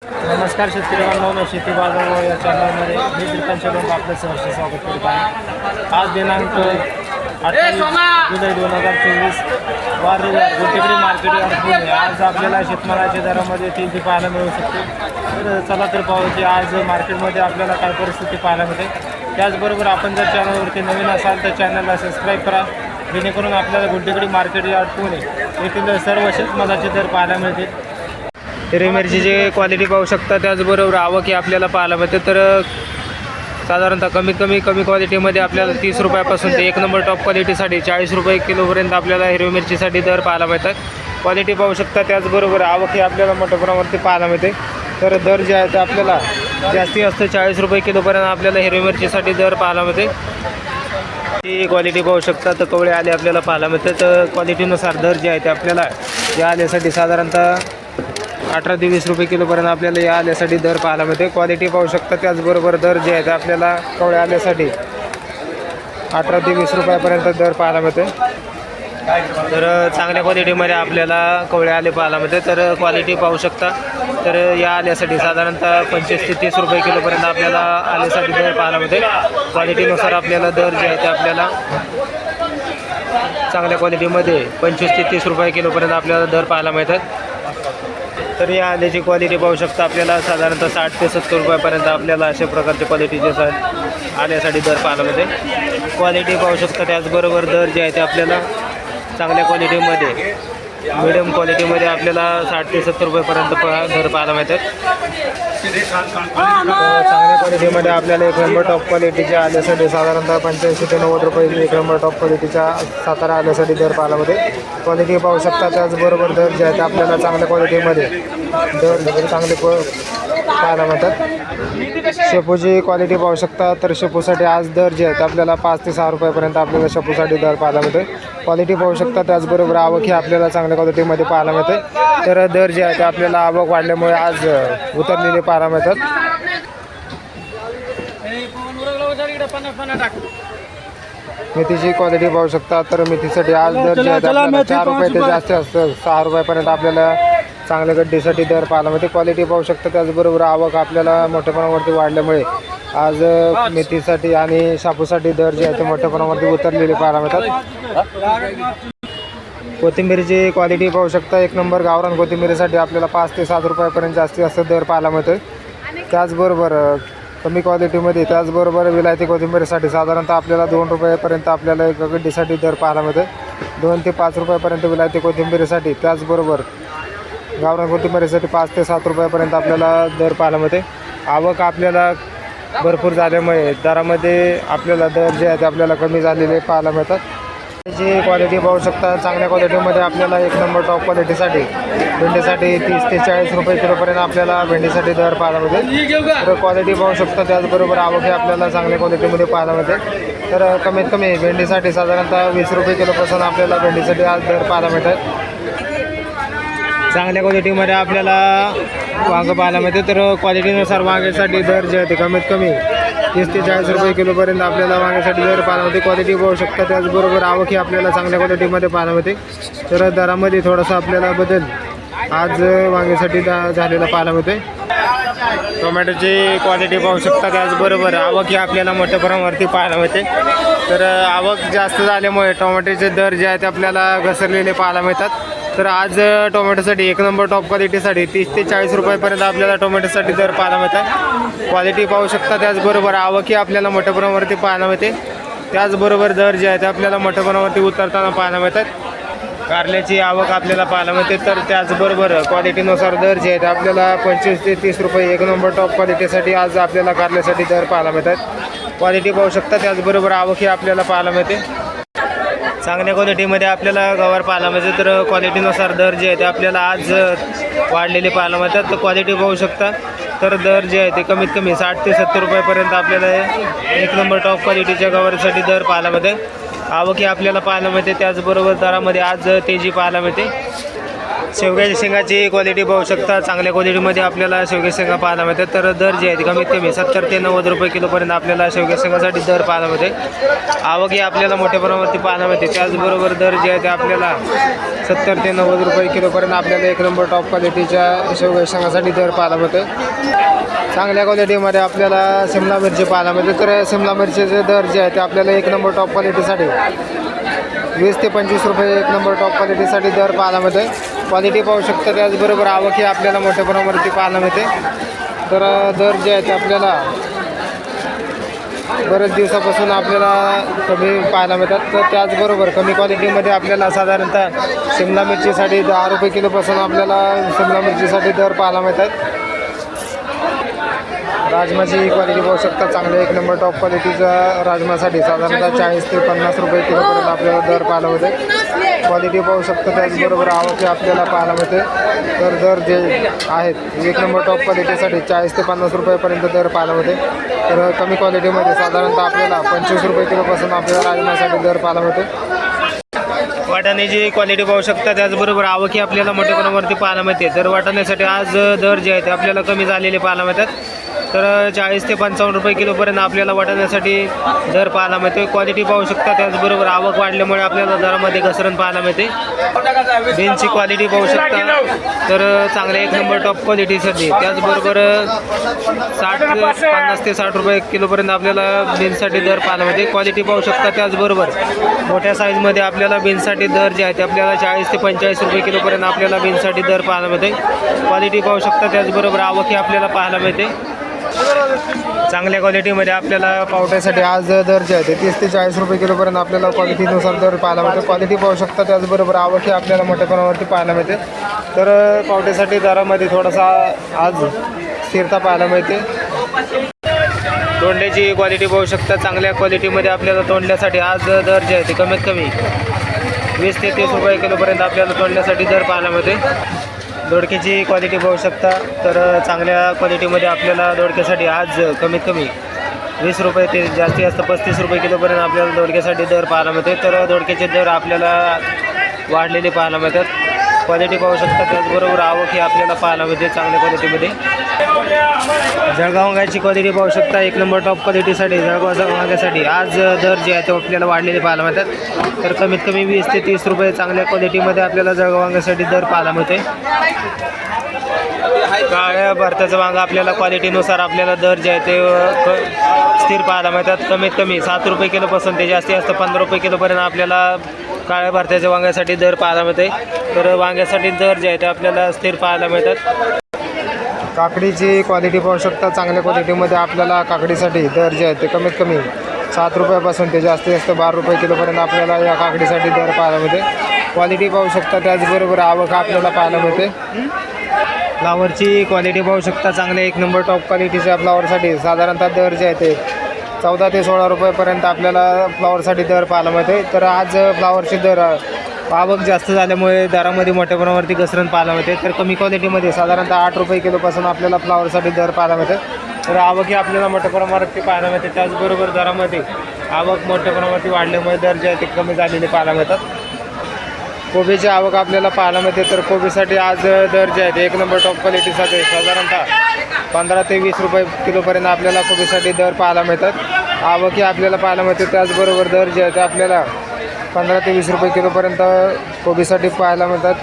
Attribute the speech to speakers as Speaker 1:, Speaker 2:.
Speaker 1: नमस्कार शेतकरी बांधवांनो, शेती बाजार या चॅनलमध्ये मी दीपकांकडून आपलं सहर्ष स्वागत करीत आहे. आज दिनांक 28 जुलै 2024 वार रविवार गुंटेकडी मार्केट यार्ड पुणे. आज आपल्याला शेतमालाच्या दरामध्ये तेजी पाहायला मिळू शकते. तर चला तर पाहू की आज मार्केटमध्ये आपल्याला काय परिस्थिती पाहायला मिळते. त्याचबरोबर आपण जर चॅनलवरती नवीन असाल तर चॅनलला सबस्क्राईब करा, जेणेकरून आपल्याला गुंटेकडी मार्केट यार्ड पुणे येथील सर्व शेतमालाचे दर पाहायला मिळतील. हिरवी मिरचीची क्वालिटी पाहू शकता. त्याचबरोबर आवक ही आपल्याला पाहायला मिळते. तर साधारणतः कमी क्वालिटीमध्ये आपल्याला 30 रुपयापासून ते 1 नंबर टॉप क्वालिटीसाठी 40 रुपये किलोपर्यंत आपल्याला हिरवी मिरचीसाठी दर पाहायला मिळतात. क्वालिटी पाहू शकता. त्याचबरोबर आवक ही आपल्याला मोठ्या प्रमाणावरती पाहायला मिळते. तर दर जे आहे ते आपल्याला जास्तीत जास्त 40 रुपये किलोपर्यंत आपल्याला हिरवी मिरचीसाठी दर पाहायला मिळते. ती क्वालिटी पाहू शकता. तर कवळे आले आपल्याला पाहायला मिळते. तर क्वालिटीनुसार दर जे आहे ते आपल्याला या आल्यासाठी साधारणतः 18 ते 20 रुपये किलोपर्यंत आपल्याला या आल्यासाठी दर पाहायला मिळते. क्वालिटी पाहू शकता. त्याचबरोबर दर जे आहे ते आपल्याला कवळे आल्यासाठी 18 ते 20 रुपयापर्यंत दर पाहायला मिळते. तर चांगल्या क्वालिटीमध्ये आपल्याला कवळे आले पाहायला मिळते. तर क्वालिटी पाहू शकता. तर या आल्यासाठी साधारणतः 25 ते 30 रुपये किलोपर्यंत आपल्याला आल्यासाठी दर पाहायला मिळते. क्वालिटीनुसार आपल्याला दर जे आहे ते आपल्याला चांगल्या क्वालिटीमध्ये 25 ते 30 रुपये किलोपर्यंत आपल्याला दर पाहायला मिळतात. तर या आल्याची क्वालिटी पाहू शकता. आपल्याला साधारणतः 60 ते 70 रुपयापर्यंत आपल्याला अशा प्रकारच्या क्वालिटीचे आल्यासाठी दर पाहायला मिळते. क्वालिटी पाहू शकता. त्याचबरोबर दर जे आहे ते आपल्याला चांगल्या क्वालिटीमध्ये मिडियम क्वालिटीमध्ये आपल्याला 60 ते 70 रुपयेपर्यंत दर पाहायला मिळतात. चांगल्या क्वालिटीमध्ये आपल्याला 1 नंबर टॉप क्वालिटीच्या आल्यासाठी साधारणतः 85 ते 90 रुपये 1 नंबर टॉप क्वालिटीच्या सातारा आल्यासाठी दर पाहायला मिळते. क्वालिटी पाहू शकता. त्याचबरोबर दर जे आहे ते आपल्याला चांगल्या क्वालिटीमध्ये दर चांगले पाहायला मिळतात. शेपूची क्वालिटी पाहू शकता. तर शेपूसाठी आज दर जे आहेत आपल्याला 5 ते 6 रुपयापर्यंत आपल्याला शेपूसाठी दर पाहायला मिळते. क्वालिटी पाहू शकता. त्याचबरोबर आवक ही आपल्याला चांगल्या क्वालिटीमध्ये पाहायला मिळते. तर दर जे आहे ते आपल्याला आवक वाढल्यामुळे आज उतरलेले पाहायला मिळतात. मेथीची क्वालिटी पाहू शकता. तर मेथीसाठी आज दर जे आहे ते आपल्याला 4 रुपये ते जास्त असतं 6 रुपयापर्यंत आपल्याला चांगल्या गड्डीसाठी दर पाहायला मिळते. क्वालिटी पाहू शकता. त्याचबरोबर आवक आपल्याला मोठ्या प्रमाणावरती वाढल्यामुळे आज मेथीसाठी आणि शापूसाठी दर जे आहे ते मोठ्या प्रमाणावरती उतरलेले पाहायला मिळतात. कोथिंबीरची क्वालिटी पाहू शकता. 1 नंबर गावरान कोथिंबीरीसाठी आपल्याला 5 ते 7 रुपयापर्यंत जास्तीत जास्त दर पाहायला मिळतो. त्याचबरोबर कमी क्वालिटीमध्ये त्याचबरोबर विलायती कोथिंबीरीसाठी साधारणतः आपल्याला 2 रुपयापर्यंत आपल्याला एक गड्डीसाठी दर पाहायला मिळते. 2 ते 5 रुपयापर्यंत विलायती कोथिंबीरीसाठी. त्याचबरोबर गावरान कोथिंबीरीसाठी 5 ते 7 रुपयापर्यंत आपल्याला दर पाहायला मिळते. आवक आपल्याला भरपूर झाल्यामुळे दरामध्ये आपल्याला दर जे आहे ते आपल्याला कमी झालेले पाहायला मिळतात. त्याची क्वालिटी पाहू शकता. चांगल्या क्वालिटीमध्ये आपल्याला 1 नंबर टॉप क्वालिटीसाठी भेंडीसाठी 30 ते 40 रुपये किलोपर्यंत आपल्याला भेंडीसाठी दर पाहायला मिळते. तर क्वालिटी पाहू शकता. त्याचबरोबर आवक ही आपल्याला चांगल्या क्वालिटीमध्ये पाहायला मिळते. तर कमीत कमी भेंडीसाठी साधारणतः 20 रुपये किलोपासून आपल्याला भेंडीसाठी आज दर पाहायला मिळतात. चांगल्या क्वालिटीमध्ये आपल्याला वांगं पाहायला मिळते. तर क्वालिटीनुसार वांग्यासाठी दर जे आहे ते कमीत कमी 30 ते 40 रुपये किलोपर्यंत आपल्याला वांग्यासाठी दर पाहायला मिळते. क्वालिटी पाहू शकता. त्याचबरोबर आवक ही आपल्याला चांगल्या क्वालिटीमध्ये पाहायला मिळते. तर दरामध्ये थोडासा आपल्याला बदल आज वांग्यासाठी झालेला पाहायला मिळते. टोमॅटोची क्वालिटी पाहू शकता. त्याचबरोबर आवक ही आपल्याला मोठ्या प्रमाणावरती पाहायला मिळते. तर आवक जास्त झाल्यामुळे टोमॅटोचे दर जे आहेत ते आपल्याला घसरलेले पाहायला मिळतात. तर आज टोमॅटोसाठी 1 नंबर टॉप क्वालिटीसाठी 30 ते 40 रुपयापर्यंत आपल्याला टोमॅटोसाठी दर पाहायला मिळतात. क्वालिटी पाहू शकता. त्याचबरोबर आवकही आपल्याला मोठ्या प्रमाणावरती पाहायला मिळते. त्याचबरोबर दर जे आहे ते आपल्याला मोठ्या प्रमाणावरती उतरताना पाहायला मिळतात. कारल्याची आवक आपल्याला पाहायला मिळते. तर त्याचबरोबर क्वालिटीनुसार दर जे आहेत आपल्याला 25 ते 30 रुपये 1 नंबर टॉप क्वालिटीसाठी आज आपल्याला कारल्यासाठी दर पाहायला मिळतात. क्वालिटी पाहू शकता. त्याचबरोबर आवकही आपल्याला पाहायला मिळते. चांगल्या क्वालिटीमध्ये आपल्याला गवार पाहायला मिळते. तर क्वालिटीनुसार दर जे आहे ते आपल्याला आज वाढलेले पाहायला मिळतात. तर क्वालिटी पाहू शकता. तर दर जे आहे ते कमीत कमी 60 ते 70 रुपयापर्यंत आपल्याला 1 नंबर टॉप क्वालिटीच्या गवारीसाठी दर पाहायला मिळते. आवक ही आपल्याला पाहायला मिळते. त्याचबरोबर दरामध्ये आज तेजी पाहायला मिळते. शेवग्याच्या शेंगाची क्वालिटी पाहू शकता. चांगल्या क्वालिटीमध्ये आपल्याला शेवग्याच्या शेंगा पाहायला मिळतात. तर दर जे आहे ते कमीत कमी 70 ते 90 रुपये किलोपर्यंत आपल्याला शेवग्याच्या शेंगासाठी दर पाहायला मिळते. आवक ही आपल्याला मोठ्या प्रमाणावरती पाहायला मिळते. त्याचबरोबर दर जे आहे ते आपल्याला 70 ते 90 रुपये किलोपर्यंत आपल्याला एक नंबर टॉप क्वालिटीच्या शेवग्याच्या शेंगासाठी दर पाहायला मिळते. चांगल्या क्वालिटीमध्ये आपल्याला शिमला मिरची पाहायला मिळते. तर शिमला मिरचीचे दर जे आहे ते आपल्याला एक नंबर टॉप क्वालिटीसाठी 20 ते 25 रुपये एक नंबर टॉप क्वालिटीसाठी दर पाहायला मिळते. क्वालिटी पाहू शकता. त्याचबरोबर आवक ही आपल्याला मोठ्या प्रमाणावरती पाहायला मिळते. तर दर जे आहे ते आपल्याला बरेच दिवसापासून आपल्याला कमी पाहायला मिळतात. तर त्याचबरोबर कमी क्वालिटीमध्ये आपल्याला साधारणतः शिमला मिरचीसाठी 10 रुपये किलोपासून आपल्याला शिमला मिरचीसाठी दर पाहायला मिळतात. राजमाची क्वालिटी पाहू शकता. चांगल्या एक नंबर टॉप क्वालिटीचा राजमासाठी साधारणतः 40 ते 50 रुपये किलोपर्यंत आपल्याला दर पाहायला मिळते. क्वालिटी पाहू शकता. त्याचबरोबर आवक आपल्याला पाहायला मिळते. तर दर जे आहेत एक नंबर टॉप क्वालिटीसाठी 40 ते 50 रुपयेपर्यंत दर पाहायला मिळते. तर कमी क्वालिटीमध्ये साधारणतः आपल्याला 25 रुपये किलोपासून आपल्याला राजमासाठी दर पाहायला मिळते. वाटाण्याची क्वालिटी पाहू शकता. त्याचबरोबर आवकी आपल्याला मोठ्या प्रमाणावरती पाहायला मिळते. तर वाटाण्यासाठी आज दर जे आहे ते आपल्याला कमी झालेले पाहायला मिळतात. तर 40 ते 55 रुपये किलोपर्यंत आपल्याला वाटाण्यासाठी दर पाहायला मिळते. क्वालिटी पाहू शकता. त्याचबरोबर आवक वाढल्यामुळे आपल्याला दरामध्ये घसरण पाहायला मिळते. बीनची क्वालिटी पाहू शकता. तर चांगल्या एक नंबर टॉप क्वालिटीसाठी त्याचबरोबर 50 ते 60 रुपये किलोपर्यंत आपल्याला बीनसाठी दर पाहायला मिळते. क्वालिटी पाहू शकता. त्याचबरोबर मोठ्या साईजमध्ये आपल्याला बीनसाठी दर जे आहे ते आपल्याला 40 ते 45 रुपये किलोपर्यंत आपल्याला बीनसाठी दर पाहायला मिळते. क्वालिटी पाहू शकता. त्याचबरोबर आवक ही आपल्याला पाहायला मिळते. चांगल्या क्वालिटीमध्ये आपल्याला पावट्यासाठी आज दर जे आहे ते 30 ते 40 रुपये किलोपर्यंत आपल्याला क्वालिटीनुसार दर पाहायला मिळते. क्वालिटी पाहू शकता. त्याचबरोबर आवक ही आपल्याला मोठ्या प्रमाणावरती पाहायला मिळते. तर पावट्यासाठी दरामध्ये थोडासा आज स्थिरता पाहायला मिळते. तोंडल्याची क्वालिटी पाहू शकता. चांगल्या क्वालिटीमध्ये आपल्याला तोंडल्यासाठी आज दर जे आहे ते कमीत कमी 20 ते 30 रुपये किलोपर्यंत आपल्याला तोंडल्यासाठी दर पाहायला मिळते. दोडक्याची क्वालिटी पाहू शकता. तर चांगल्या क्वालिटीमध्ये आपल्याला दोडक्यासाठी आज कमीत कमी 20 रुपये ते जास्तीत जास्त 35 रुपये किलोपर्यंत आपल्याला दोडक्यासाठी दर पाहायला मिळते. तर दोडक्याचे दर आपल्याला वाढलेले पाहायला मिळतात. क्वालिटी पाहू शकता. त्याचबरोबर आवक ही आपल्याला पाहायला मिळते चांगल्या क्वालिटीमध्ये. जळगाव वांग्याची क्वालिटी पाहू शकता. एक नंबर टॉप क्वालिटीसाठी जळगाव वांग्यासाठी आज दर जे आहे ते आपल्याला वाढलेले पाहायला मिळतात. तर कमीत कमी 20 ते 30 रुपये चांगल्या क्वालिटीमध्ये आपल्याला जळगाव वांग्यासाठी दर पाहायला मिळते. काळ्या भरताचं वांगा आपल्याला क्वालिटीनुसार आपल्याला दर जे आहे ते स्थिर पाहायला मिळतात. कमीत कमी 7 रुपये किलोपासून ते जास्तीत जास्त 15 रुपये किलोपर्यंत आपल्याला काळ्या भरताच्या वांग्यासाठी दर पाहायला मिळते. तर वांग्यासाठी दर जे आहे ते आपल्याला स्थिर पाहायला मिळतात. काकडीची क्वालिटी पाहू शकता. चांगल्या क्वालिटीमध्ये आपल्याला काकडीसाठी दर जे आहे ते कमीत कमी 7 रुपयापासून ते जास्तीत जास्त 12 रुपये किलोपर्यंत आपल्याला या काकडीसाठी दर पाहायला मिळते. क्वालिटी पाहू शकता. त्याचबरोबर आवक आपल्याला पाहायला मिळते. फ्लावरची क्वालिटी पाहू शकता. चांगल्या एक नंबर टॉप क्वालिटीच्या फ्लावरसाठी साधारणतः दर जे आहे ते 14 ते 16 रुपयेपर्यंत आपल्याला फ्लावरसाठी दर पाहायला मिळते. तर आज फ्लावरचे दर आवक जास्त झाल्यामुळे दरामध्ये मोठ्या प्रमाणावरती घसरण पाहायला मिळते. तर कमी क्वालिटीमध्ये साधारणतः 8 रुपये किलोपासून आपल्याला फ्लावरसाठी दर पाहायला मिळते. तर आवक ही आपल्याला मोठ्या प्रमाणावरती पाहायला मिळते. त्याचबरोबर दरामध्ये आवक मोठ्या प्रमाणावरती वाढल्यामुळे दर जे आहे ते कमी झालेले पाहायला मिळतात. कोबीची आवक आपल्याला पाहायला मिळते. तर कोबीसाठी आज दर जे आहे ते एक नंबर टॉप क्वालिटीसाठी साधारणतः 15 ते 20 रुपये किलोपर्यंत आपल्याला कोबीसाठी दर पाहायला मिळतात. आवक ही आपल्याला पाहायला मिळते. त्याचबरोबर दर जे आहे ते आपल्याला 15 ते 20 रुपये किलोपर्यंत कोबीसाठी पाहायला मिळतात.